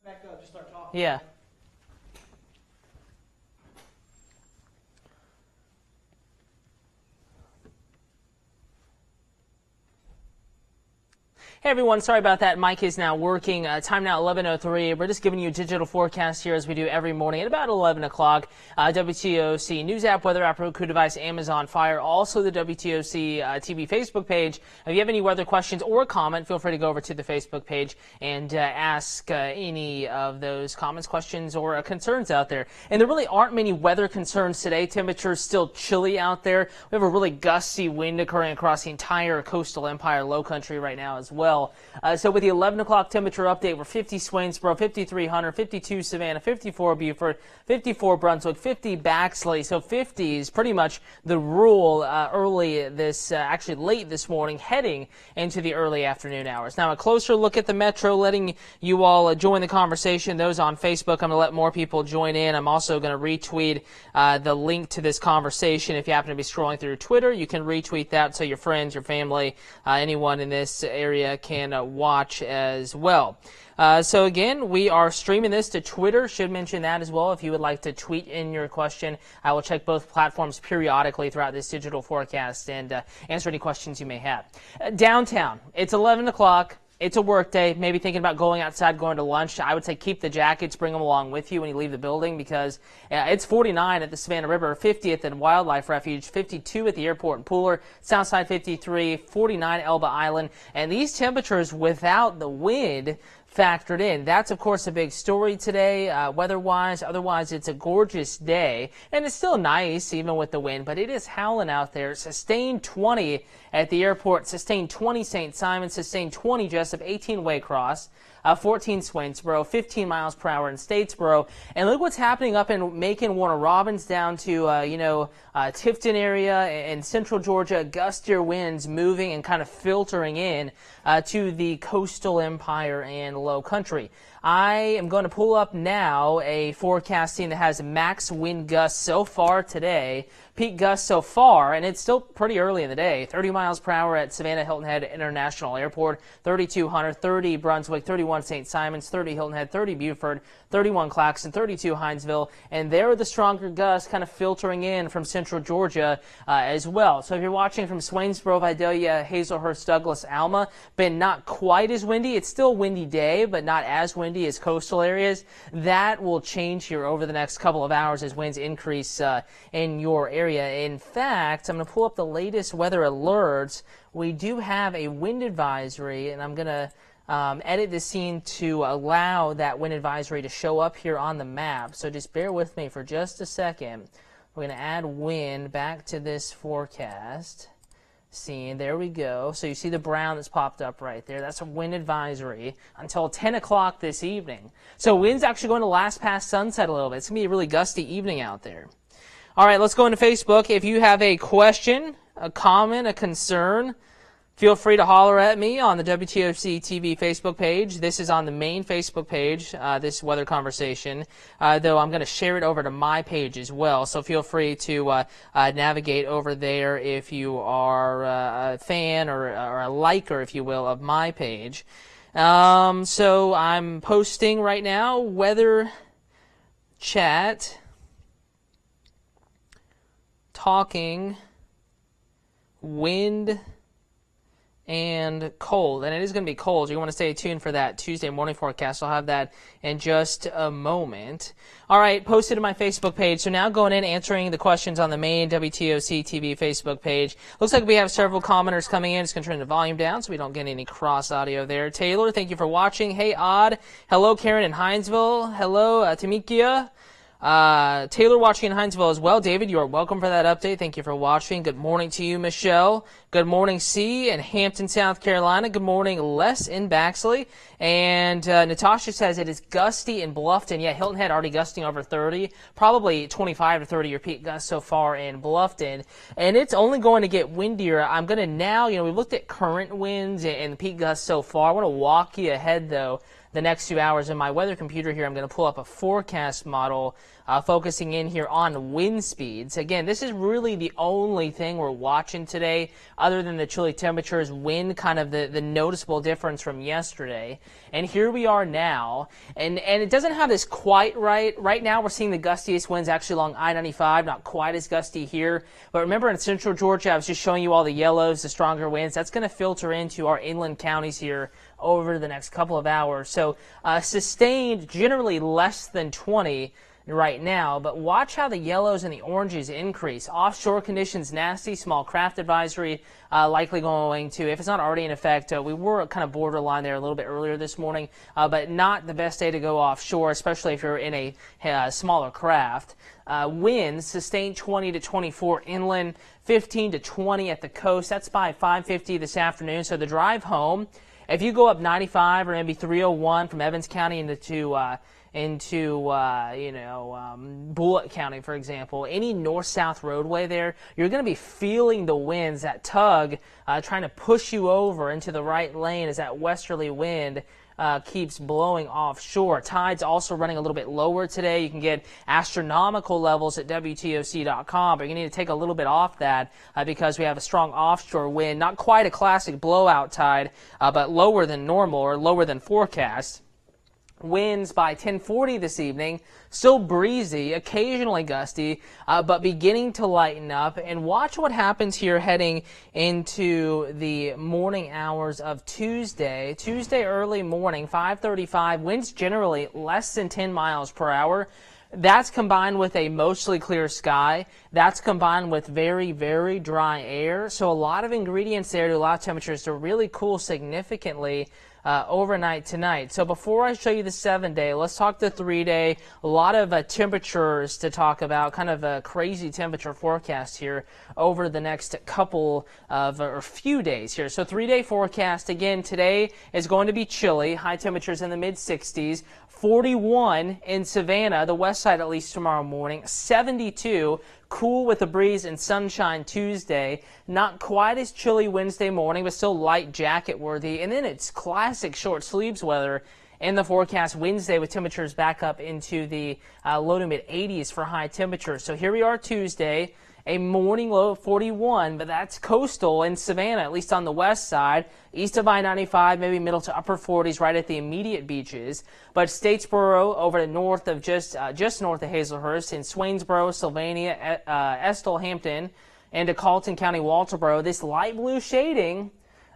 Back up, just start talking. Yeah. Hey everyone, sorry about that. Mike is now working. Time now 11:03. We're just giving you a digital forecast here as we do every morning at about 11 o'clock. WTOC News app, weather app, Roku device, Amazon Fire, also the WTOC TV Facebook page. If you have any weather questions or comment, feel free to go over to the Facebook page and ask any of those comments, questions, or concerns out there. And there really aren't many weather concerns today. Temperatures still chilly out there. We have a really gusty wind occurring across the entire coastal empire, low country right now as well. So with the 11 o'clock temperature update, we're 50 Swainsboro, 53 Hunter, 52 Savannah, 54 Beaufort, 54 Brunswick, 50 Baxley. So 50 is pretty much the rule early this, actually late this morning, heading into the early afternoon hours. Now a closer look at the metro, letting you all join the conversation. Those on Facebook, I'm going to let more people join in. I'm also going to retweet the link to this conversation. If you happen to be scrolling through Twitter, you can retweet that so your friends, your family, anyone in this area can watch as well. So again, we are streaming this to Twitter. Should mention that as well. If you would like to tweet in your question, I will check both platforms periodically throughout this digital forecast and answer any questions you may have. Downtown, it's 11 o'clock. It's a work day, maybe thinking about going outside, going to lunch. I would say keep the jackets, bring them along with you when you leave the building because it's 49 at the Savannah River, 50 at the Wildlife Refuge, 52 at the airport in Pooler, Southside 53, 49 Elba Island. And these temperatures without the wind factored in. That's, of course, a big story today, weather-wise. Otherwise, it's a gorgeous day, and it's still nice, even with the wind, but it is howling out there. Sustained 20 at the airport, sustained 20 St. Simon, sustained 20 Jessup, 18 Waycross, 14 Swainsboro, 15 miles per hour in Statesboro. And look what's happening up in Macon, Warner Robins, down to, Tifton area and central Georgia. Gustier winds moving and kind of filtering in to the coastal empire and low country. I am going to pull up now a forecasting that has max wind gusts so far today, peak gusts so far, and it's still pretty early in the day. 30 miles per hour at Savannah Hilton Head International Airport, 32 Hunter, 30 Brunswick, 31 St. Simons, 30 Hilton Head, 30 Beaufort, 31 Claxton, 32 Hinesville, and there are the stronger gusts kind of filtering in from central Georgia as well. So if you're watching from Swainsboro, Vidalia, Hazelhurst, Douglas, Alma, been not quite as windy. It's still a windy day, but not as windy as coastal areas. That will change here over the next couple of hours as winds increase in your area. In fact, I'm going to pull up the latest weather alerts. We do have a wind advisory, and I'm going to edit the scene to allow that wind advisory to show up here on the map. So just bear with me for just a second. We're going to add wind back to this forecast scene. There we go. So you see the brown that's popped up right there. That's a wind advisory until 10 o'clock this evening. So wind's actually going to last past sunset a little bit. It's going to be a really gusty evening out there. All right, let's go into Facebook. If you have a question, a comment, a concern, feel free to holler at me on the WTOC TV Facebook page. This is on the main Facebook page, this weather conversation, though I'm going to share it over to my page as well. So feel free to navigate over there if you are a fan or a liker, if you will, of my page. So I'm posting right now weather chat, talking, wind, and cold, and it is going to be cold. So you want to stay tuned for that Tuesday morning forecast. I'll have that in just a moment. All right, posted to my Facebook page. So now going in, answering the questions on the main WTOC TV Facebook page. Looks like we have several commenters coming in. Just going to turn the volume down so we don't get any cross audio there. Taylor, thank you for watching. Hey, Odd. Hello, Karen in Hinesville. Hello, Tamikia. Taylor watching in Hinesville as well. David, you are welcome for that update. Thank you for watching. Good morning to you, Michelle. Good morning, C in Hampton, South Carolina. Good morning, Les in Baxley. And Natasha says it is gusty in Bluffton. Yeah, Hilton Head already gusting over 30. Probably 25 to 30 your peak gust so far in Bluffton. And it's only going to get windier. I'm going to now, we've looked at current winds and the peak gusts so far. I want to walk you ahead, though, the next few hours. In my weather computer here, I'm going to pull up a forecast model focusing in here on wind speeds. Again, this is really the only thing we're watching today. other than the chilly temperatures, wind kind of the noticeable difference from yesterday. And here we are now, and it doesn't have this quite right now. We're seeing the gustiest winds actually along I-95, not quite as gusty here. But remember, in central Georgia, I was just showing you all the yellows, the stronger winds. That's going to filter into our inland counties here over the next couple of hours. So sustained, generally less than 20 right now, but watch how the yellows and the oranges increase. Offshore conditions nasty, small craft advisory likely going to, if it's not already in effect, we were kind of borderline there a little bit earlier this morning, but not the best day to go offshore, especially if you're in a smaller craft. Winds sustained 20 to 24 inland, 15 to 20 at the coast. That's by 5:50 this afternoon. So the drive home, if you go up 95 or maybe 301 from Evans County into Bullitt County, for example, any north-south roadway there, you're going to be feeling the winds, that tug, trying to push you over into the right lane as that westerly wind keeps blowing offshore. Tides also running a little bit lower today. You can get astronomical levels at WTOC.com, but you're going to need to take a little bit off that because we have a strong offshore wind. Not quite a classic blowout tide, but lower than normal or lower than forecast. Winds by 10:40 this evening, still breezy, occasionally gusty, but beginning to lighten up. And watch what happens here heading into the morning hours of Tuesday. Tuesday early morning, 5:35, winds generally less than 10 miles per hour. That's combined with a mostly clear sky. That's combined with very, very dry air. So a lot of ingredients there to allow temperatures to really cool significantly overnight tonight. So before I show you the 7-day, let's talk the 3-day. A lot of temperatures to talk about, kind of a crazy temperature forecast here over the next couple of or few days here. So 3-day forecast, again, today is going to be chilly, high temperatures in the mid-60s. 41 in Savannah, the west side at least tomorrow morning. 72, cool with a breeze and sunshine Tuesday. Not quite as chilly Wednesday morning, but still light jacket worthy. And then it's classic short sleeves weather in the forecast Wednesday with temperatures back up into the low to mid 80s for high temperatures. So here we are Tuesday. A morning low of 41, but that's coastal in Savannah, at least on the west side. East of I-95, maybe middle to upper 40s right at the immediate beaches. But Statesboro over to north of just north of Hazelhurst, in Swainsboro, Sylvania, Estill, Hampton, and to Carlton County, Walterboro. This light blue shading,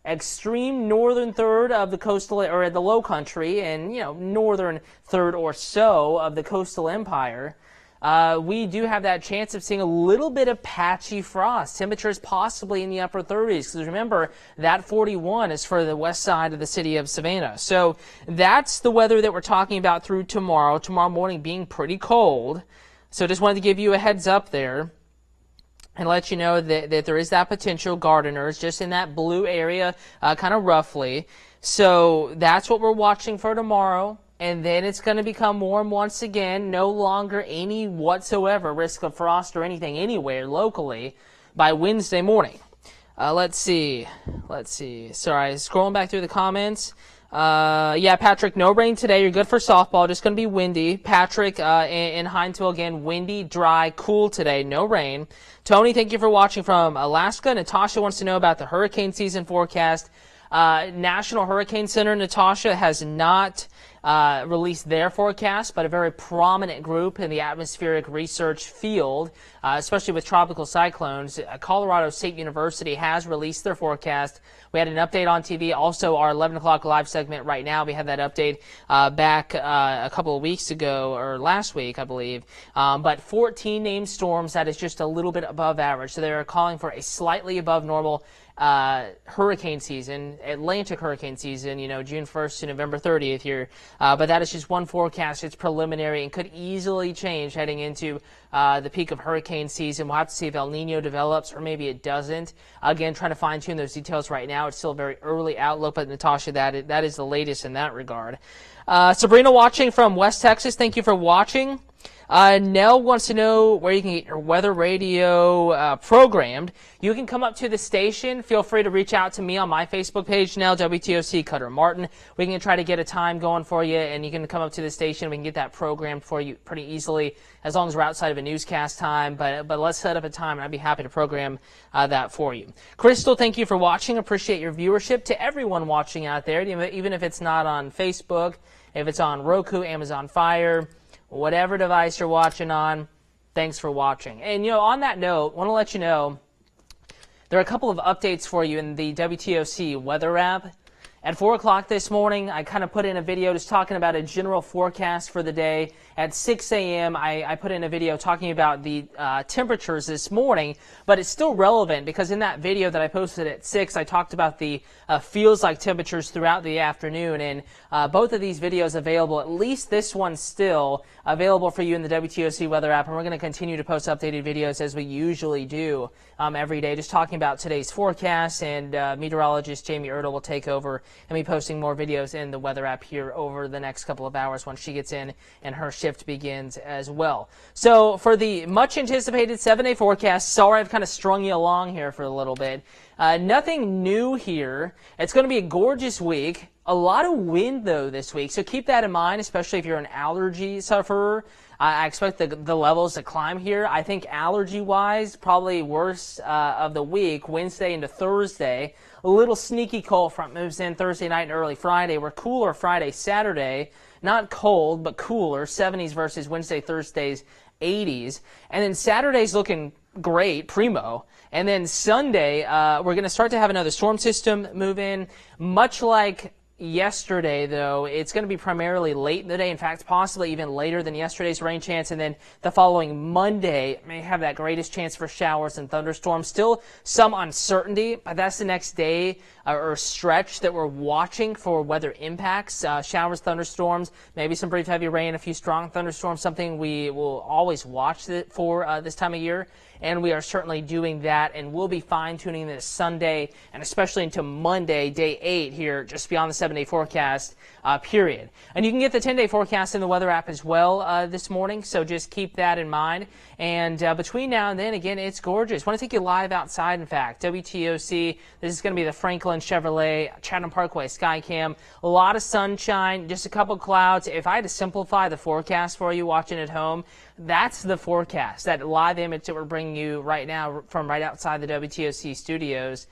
extreme northern third of the coastal or the low country, and northern third or so of the coastal empire. We do have that chance of seeing a little bit of patchy frost. Temperatures possibly in the upper 30s. Because remember, that 41 is for the west side of the city of Savannah. So that's the weather that we're talking about through tomorrow. Tomorrow morning being pretty cold. So just wanted to give you a heads up there and let you know that there is that potential, gardeners, just in that blue area, kind of roughly. So that's what we're watching for tomorrow. And then it's going to become warm once again, no longer any whatsoever risk of frost or anything anywhere locally by Wednesday morning. Let's see. Sorry, scrolling back through the comments. Yeah, Patrick, no rain today. You're good for softball. Just going to be windy. Patrick in Hinesville again, windy, dry, cool today. No rain. Tony, thank you for watching from Alaska. Natasha wants to know about the hurricane season forecast. National Hurricane Center, Natasha, has not released their forecast, but a very prominent group in the atmospheric research field, especially with tropical cyclones. Colorado State University has released their forecast. We had an update on TV. Also, our 11 o'clock live segment right now, we had that update back a couple of weeks ago, or last week, I believe. But 14 named storms, that is just a little bit above average. So they're calling for a slightly above normal hurricane season, Atlantic hurricane season, June 1st to November 30th here. But that is just one forecast. It's preliminary and could easily change heading into the peak of hurricane season. We'll have to see if El Nino develops or maybe it doesn't. Again, trying to fine-tune those details right now. It's still a very early outlook, but Natasha, that is the latest in that regard. Sabrina watching from West Texas, thank you for watching. Nell wants to know where you can get your weather radio programmed. You can come up to the station. Feel free to reach out to me on my Facebook page, Nell, WTOC Cutter Martin. We can try to get a time going for you, and you can come up to the station. We can get that programmed for you pretty easily, as long as we're outside of a newscast time. But let's set up a time, and I'd be happy to program that for you. Crystal, thank you for watching. Appreciate your viewership. To everyone watching out there, even if it's not on Facebook, if it's on Roku, Amazon Fire, whatever device you're watching on, thanks for watching. And, on that note, I want to let you know there are a couple of updates for you in the WTOC weather app. At 4 o'clock this morning, I kind of put in a video just talking about a general forecast for the day. At 6 a.m., I put in a video talking about the temperatures this morning, but it's still relevant because in that video that I posted at 6, I talked about the feels like temperatures throughout the afternoon, and both of these videos available, at least this one still available for you in the WTOC weather app, and we're going to continue to post updated videos as we usually do every day, just talking about today's forecast, and meteorologist Jamie Erdahl will take over and be posting more videos in the weather app here over the next couple of hours once she gets in and her shift begins as well. So for the much anticipated 7-day forecast, sorry I've kind of strung you along here for a little bit. Nothing new here. It's going to be a gorgeous week. A lot of wind, though, this week, so keep that in mind, especially if you're an allergy sufferer. I expect the levels to climb here. I think allergy-wise, probably worst of the week, Wednesday into Thursday. A little sneaky cold front moves in Thursday night and early Friday. We're cooler Friday, Saturday. Not cold, but cooler, 70s versus Wednesday, Thursday's 80s. And then Saturday's looking great, primo. And then Sunday, we're going to start to have another storm system move in, much like yesterday, though. It's going to be primarily late in the day. In fact, possibly even later than yesterday's rain chance. And then the following Monday may have that greatest chance for showers and thunderstorms. Still some uncertainty, but that's the next day or stretch that we're watching for weather impacts. Showers, thunderstorms, maybe some brief heavy rain, a few strong thunderstorms, something we will always watch for this time of year. And we are certainly doing that, and we'll be fine-tuning this Sunday and especially into Monday, day 8 here, just beyond the 7-day forecast period. And you can get the 10-day forecast in the weather app as well this morning, so just keep that in mind. And between now and then, again, it's gorgeous. I want to take you live outside, in fact. WTOC, this is going to be the Franklin Chevrolet Chatham Parkway Skycam. A lot of sunshine, just a couple clouds. If I had to simplify the forecast for you watching at home, that's the forecast, that live image that we're bringing you right now from right outside the WTOC studios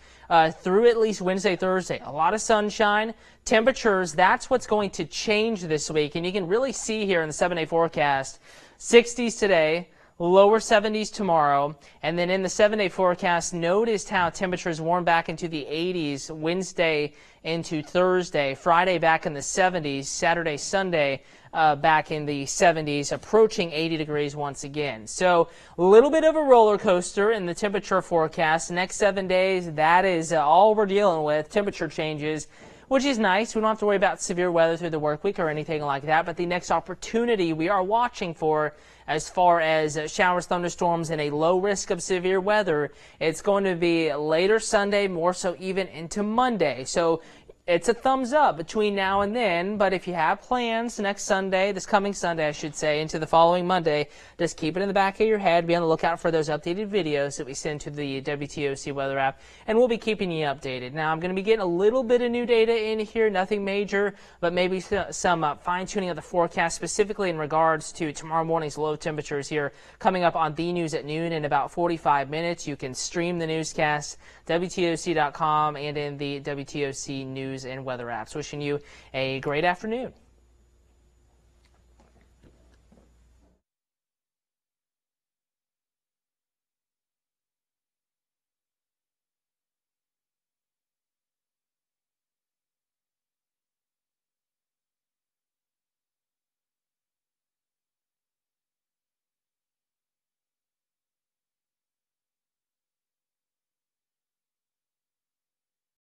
through at least Wednesday, Thursday. A lot of sunshine. Temperatures, that's what's going to change this week. And you can really see here in the 7-day forecast, 60s today, lower 70s tomorrow, and then in the 7-day forecast, notice how temperatures warm back into the 80s Wednesday into Thursday, Friday back in the 70s, Saturday, Sunday back in the 70s, approaching 80 degrees once again. So a little bit of a roller coaster in the temperature forecast. Next 7 days, that is all we're dealing with, temperature changes, which is nice. We don't have to worry about severe weather through the work week or anything like that, but the next opportunity we are watching for as far as showers, thunderstorms, and a low risk of severe weather, it's going to be later Sunday, more so even into Monday. So it's a thumbs up between now and then, but if you have plans next Sunday, this coming Sunday, I should say, into the following Monday, just keep it in the back of your head. Be on the lookout for those updated videos that we send to the WTOC weather app, and we'll be keeping you updated. Now, I'm going to be getting a little bit of new data in here, nothing major, but maybe some fine-tuning of the forecast, specifically in regards to tomorrow morning's low temperatures here coming up on the news at noon in about 45 minutes. You can stream the newscast, WTOC.com, and in the WTOC news and weather apps. Wishing you a great afternoon.